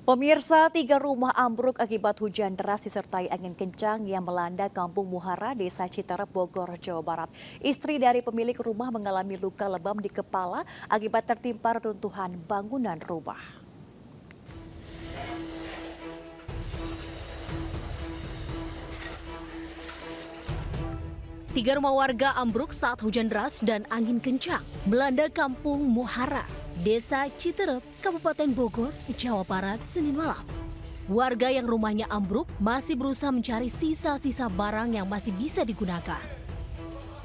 Pemirsa, 3 rumah ambruk akibat hujan deras disertai angin kencang yang melanda Kampung Muhara, Desa Citerep, Bogor, Jawa Barat. Istri dari pemilik rumah mengalami luka lebam di kepala akibat tertimpa reruntuhan bangunan rumah. Tiga rumah warga ambruk saat hujan deras dan angin kencang melanda Kampung Muhara, Desa Citerep, Kabupaten Bogor, Jawa Barat, Senin malam. Warga yang rumahnya ambruk masih berusaha mencari sisa-sisa barang yang masih bisa digunakan.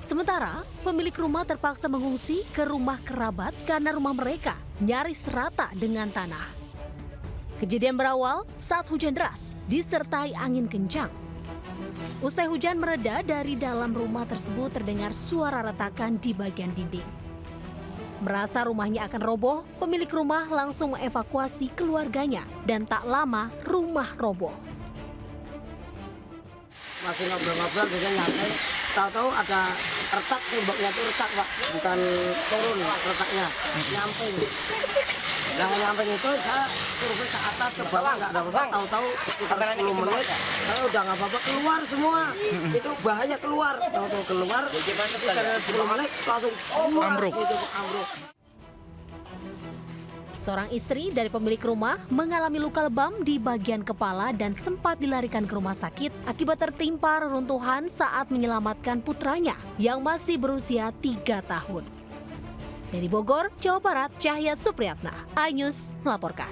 Sementara, pemilik rumah terpaksa mengungsi ke rumah kerabat karena rumah mereka nyaris rata dengan tanah. Kejadian berawal saat hujan deras disertai angin kencang. Usai hujan mereda, dari dalam rumah tersebut terdengar suara retakan di bagian dinding. Merasa rumahnya akan roboh, pemilik rumah langsung mengevakuasi keluarganya dan tak lama rumah roboh. Masih ngobrol-ngobrol, biasanya nyantai, tahu-tahu ada retak, temboknya itu retak Pak, bukan turun retaknya, nyamping. Nah nyamping itu saya survei ke atas, ke bawah nggak ada apa-apa, tahu-tahu sekitar 10 menit, saya udah nggak apa-apa, keluar semua, itu bahaya keluar, tahu-tahu keluar, sekitar 10 menit langsung ambruk. Itu ambruk. Seorang istri dari pemilik rumah mengalami luka lebam di bagian kepala dan sempat dilarikan ke rumah sakit akibat tertimpa reruntuhan saat menyelamatkan putranya yang masih berusia 3 tahun. Dari Bogor, Jawa Barat, Cahyat Supriyatna, iNews melaporkan.